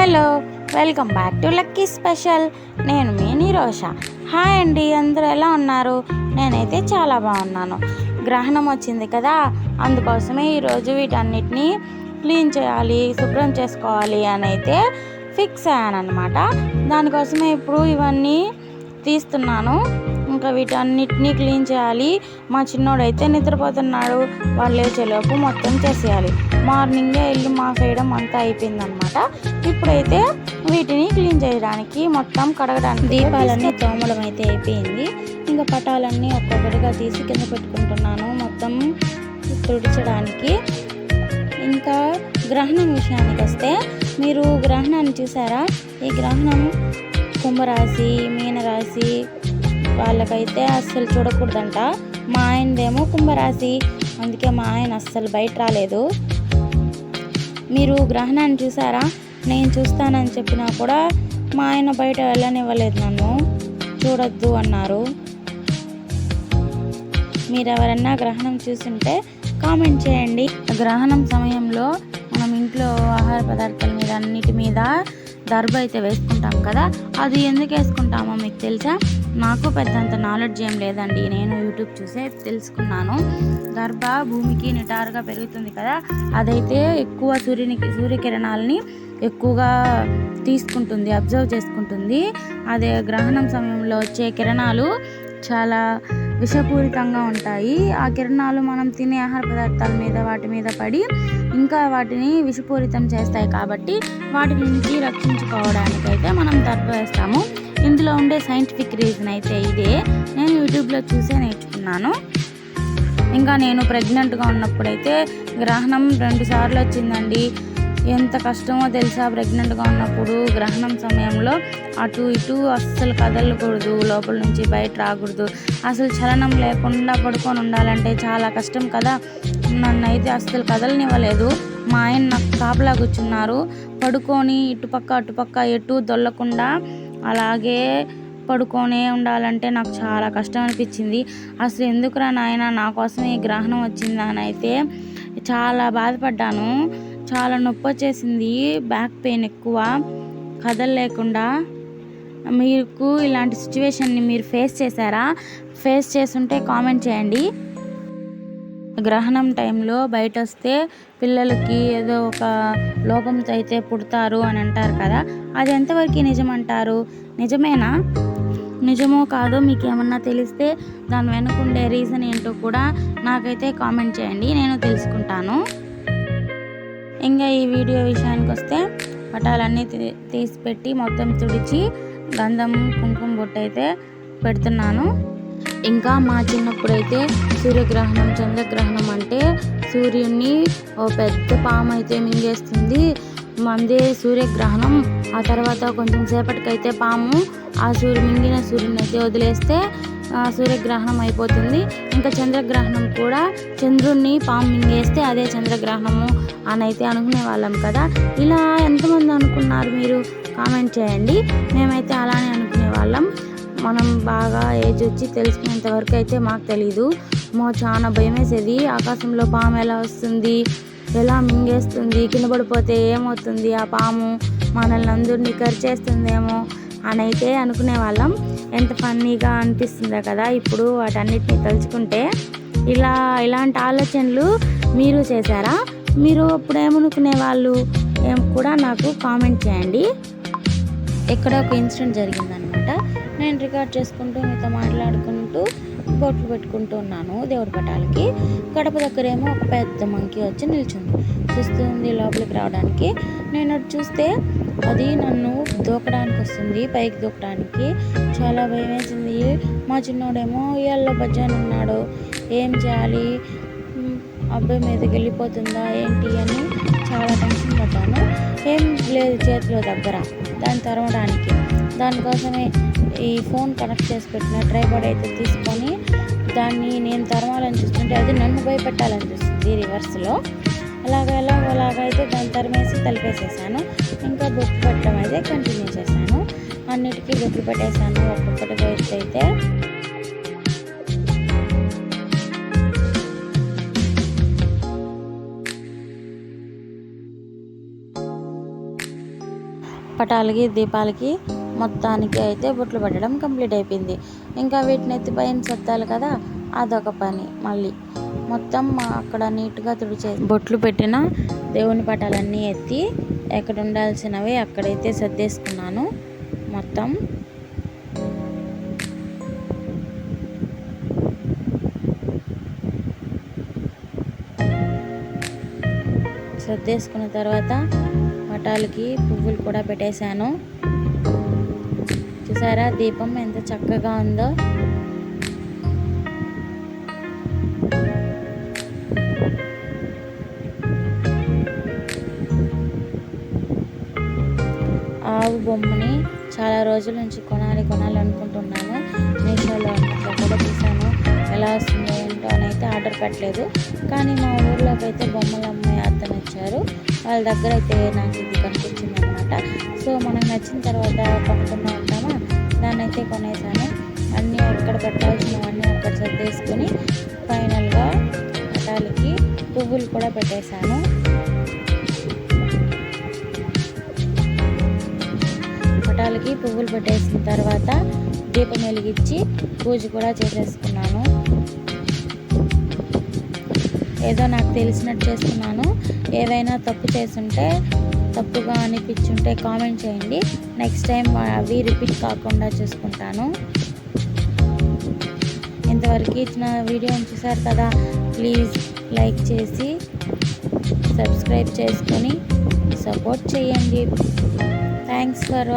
Hello, welcome back to lucky special. నేను మీ Nirosha. Hi అండి, అందరూ ఎలా ఉన్నారు? నేనైతే చాలా బాగున్నాను. గ్రహణం వచ్చింది కదా, అందుకోసమే ఈరోజు వీటన్నిటిని క్లీన్ చేయాలి, శుభ్రం చేసుకోవాలి అని అయితే ఫిక్స్ అయ్యానమాట. దానికోసమే ఇప్పుడు ఇవన్నీ తీస్తున్నాను. ఇంకా వీటన్నిటిని క్లీన్ చేయాలి. మా చిన్నోడైతే నిద్రపోతున్నాడు. వాళ్ళు లేచేలోపు మొత్తం చేసేయాలి. మార్నింగే ఇల్లు మాఫేయడం అంతా అయిపోయిందనమాట. ఇప్పుడైతే వీటిని క్లీన్ చేయడానికి, మొత్తం కడగడానికి, దీపాలన్నీ తోమడం అయితే అయిపోయింది. ఇంకా పటాలన్నీ ఒక్కొక్కటిగా తీసి కింద పెట్టుకుంటున్నాను మొత్తం తుడిచడానికి. ఇంకా గ్రహణం విషయానికి వస్తే, మీరు గ్రహణాన్ని చూసారా? ఈ గ్రహణం కుంభరాశి, మీనరాశి వాళ్ళకైతే అస్సలు చూడకూడదంట. మా ఆయనదేమో కుంభరాశి, అందుకే మా ఆయన అస్సలు బయట రాలేదు. మీరు గ్రహణాన్ని చూసారా? నేను చూస్తానని చెప్పినా కూడా మా ఆయన బయట వెళ్ళనివ్వలేదు, నన్ను చూడొద్దు అన్నారు. మీరు ఎవరన్నా గ్రహణం చూస్తుంటే కామెంట్ చేయండి. గ్రహణం సమయంలో మనం ఇంట్లో ఆహార పదార్థాల మీద అన్నిటి మీద దర్బ అయితే వేసుకుంటాం కదా, అది ఎందుకు వేసుకుంటామో మీకు తెలుసా? నాకు పెద్దంత నాలెడ్జ్ ఏం లేదండి, నేను యూట్యూబ్ చూసే తెలుసుకున్నాను. దర్బ భూమికి నిటారుగా పెరుగుతుంది కదా, అదైతే ఎక్కువ సూర్యకిరణాలని ఎక్కువగా తీసుకుంటుంది, అబ్జర్వ్ చేసుకుంటుంది. అదే గ్రహణం సమయంలో వచ్చే కిరణాలు చాలా విషపూరితంగా ఉంటాయి. ఆ కిరణాలు మనం తినే ఆహార పదార్థాల మీద, వాటి మీద పడి ఇంకా వాటిని విషపూరితం చేస్తాయి. కాబట్టి వాటి నుంచి రక్షించుకోవడానికైతే మనం దర్బ వేస్తాము. ఇందులో ఉండే సైంటిఫిక్ రీజన్ అయితే ఇదే. నేను యూట్యూబ్లో చూసే నేర్చుకున్నాను. ఇంకా నేను ప్రెగ్నెంట్గా ఉన్నప్పుడైతే గ్రహణం 2 సార్లు వచ్చిందండి. ఎంత కష్టమో తెలుసా? ప్రెగ్నెంట్గా ఉన్నప్పుడు గ్రహణం సమయంలో అటు ఇటు అస్సలు కదలకూడదు, లోపల నుంచి బయట రాకూడదు, అసలు చలనం లేకుండా పడుకొని ఉండాలంటే చాలా కష్టం కదా. నన్ను అయితే అస్సలు కదలనివ్వలేదు. మా ఆయన నాకు కాపలా కూర్చున్నారు. పడుకొని ఇటుపక్క అటుపక్క ఎటు దొల్లకుండా అలాగే పడుకొనే ఉండాలంటే నాకు చాలా కష్టం అనిపించింది. అసలు ఎందుకురా నాయన నా కోసం ఈ గ్రహణం వచ్చిందా అని అయితే చాలా బాధపడ్డాను. చాలా నొప్పి వచ్చేసింది, బ్యాక్ పెయిన్ ఎక్కువ, కదలలేకుండా. మీకు ఇలాంటి సిచ్యువేషన్ని మీరు ఫేస్ చేశారా? ఫేస్ చేస్తుంటే కామెంట్ చేయండి. గ్రహణం టైంలో బయట వస్తే పిల్లలకి ఏదో ఒక లోపంతో అయితే పుడతారు అని అంటారు కదా, అది ఎంతవరకు నిజమంటారు? నిజమేనా? నిజమో కాదో మీకు ఏమన్నా తెలిస్తే దాని వెనుకుండే రీజన్ ఏంటో కూడా నాకైతే కామెంట్ చేయండి, నేను తెలుసుకుంటాను. ఇంకా ఈ వీడియో విషయానికి వస్తే, పటాలన్నీ తీసి పెట్టి మొత్తం తుడిచి గంధం కుంకుమ బొట్టు అయితే పెడుతున్నాను. ఇంకా మా చిన్నప్పుడైతే సూర్యగ్రహణం, చంద్రగ్రహణం అంటే సూర్యుడిని ఓ పెద్ద పాము అయితే మింగేస్తుంది. మందే సూర్యగ్రహణం. ఆ తర్వాత కొంచెం సేపటికైతే పాము ఆ మింగిన సూర్యుని అయితే వదిలేస్తే సూర్యగ్రహణం అయిపోతుంది. ఇంకా చంద్రగ్రహణం కూడా చంద్రుడిని పాము మింగేస్తే అదే చంద్రగ్రహణము అని అయితే అనుకునే వాళ్ళం కదా. ఇలా ఎంతమంది అనుకున్నారు మీరు? కామెంట్ చేయండి. మేమైతే అలానే అనుకునే వాళ్ళం. మనం బాగా ఏజ్ వచ్చి తెలుసుకునేంత వరకు అయితే మాకు తెలీదు. చాలా భయం వేసేది. ఆకాశంలో పాము ఎలా వస్తుంది, ఎలా మింగేస్తుంది, కింద పడిపోతే ఏమవుతుంది, ఆ పాము మనల్ని అందరినీ కరిచేస్తుందేమో అని అయితే అనుకునే వాళ్ళం. ఎంత ఫన్నీగా అనిపిస్తుందో కదా ఇప్పుడు వాటన్నిటిని తలుచుకుంటే. ఇలాంటి ఆలోచనలు మీరు చేశారా? మీరు అప్పుడు ఏమనుకునే వాళ్ళు ఏం కూడా నాకు కామెంట్ చేయండి. ఎక్కడ ఒక ఇన్సిడెంట్ జరిగిందనమాట. నేను రికార్డ్ చేసుకుంటూ మీతో మాట్లాడుకుంటూ బొట్లు పెట్టుకుంటూ ఉన్నాను దేవుడి పటాలకి. గడప దగ్గరేమో ఒక పెద్ద మంకీ వచ్చి నిల్చుంది, చూస్తుంది లోపలికి రావడానికి. నేను అటు చూస్తే అది నన్ను దూకడానికి వస్తుంది, పైకి దూకడానికి. చాలా భయం వేసింది. మా చిన్నోడేమో ఇళ్ళలో బజ్జాని ఉన్నాడు, ఏం చేయాలి, అబ్బాయి మీదకి వెళ్ళిపోతుందా ఏంటి అని చాలా టెన్షన్ పడ్డాను. ఏం లేదు చేతిలో దగ్గర దాన్ని తరవడానికి. దానికోసమే ఈ ఫోన్ కనెక్ట్ చేసి పెట్టిన ట్రైపాడ్ అయితే తీసుకొని దాన్ని నేను తరమాలని చూస్తుంటే అది నన్ను భయపెట్టాలని చూస్తుంది రివర్స్లో. అలాగైతే దాన్ని తరిమేసి తలిపేసేసాను. ఇంకా బొట్టు పెట్టడం అయితే కంటిన్యూ చేశాను. అన్నిటికీ బొట్లు పెట్టేశాను ఒక్కొక్కటిగా అయితే. పటాలకి దీపాలకి మొత్తానికి అయితే బొట్లు పెట్టడం కంప్లీట్ అయిపోయింది. ఇంకా వీటిని ఎత్తి పైన సర్దాలి కదా, అదొక పని. మళ్ళీ మొత్తం అక్కడ నీట్గా తుడిచే బొట్లు పెట్టిన దేవుని పటాలన్నీ ఎత్తి ఎక్కడ ఉండాల్సినవి అక్కడైతే సర్దేసుకున్నాను. మొత్తం సర్దేసుకున్న తర్వాత పటాలకి పువ్వులు కూడా పెట్టేశాను. చూసారా దీపం ఎంత చక్కగా ఉందో. ఆవు బొమ్మని చాలా రోజుల నుంచి కొనాలి అనుకుంటున్నాను. మీషోలో కూడా చూసాను, ఎలా వస్తుందో ఏంటో అని అయితే ఆర్డర్ పెట్టలేదు. కానీ మా ఊర్లోకి అయితే బొమ్మలు అమ్మాయి అతను వచ్చారు, వాళ్ళ దగ్గర అయితే నాకు ఇది కనిపించింది అనమాట. సో మనకు నచ్చిన తర్వాత కొనుక్కుంటూ ఉంటామా, దాన్ని అయితే కొనేసాను. అన్నీ ఎక్కడ పెట్టాల్సినవన్నీ అక్కడ సర్దేసుకొని ఫైనల్గా పటాలకి పువ్వులు కూడా పెట్టేశాను. పటాలకి పువ్వులు పెట్టేసిన తర్వాత దీపం వెలిగించి పూజ కూడా చేసేసుకున్నాను. ఏదో నాకు తెలిసినట్టు చేసుకున్నాను. ఏవైనా తప్పు చేసుంటే, తప్పుగా అనిపించుంటే కామెంట్ చేయండి. నెక్స్ట్ టైం అవి రిపీట్ కాకుండా చూసుకుంటాను. ఇంతవరకు ఇచ్చిన వీడియోని చూసారు కదా, ప్లీజ్ లైక్ చేసి సబ్స్క్రైబ్ చేసుకొని సపోర్ట్ చేయండి. Thanks for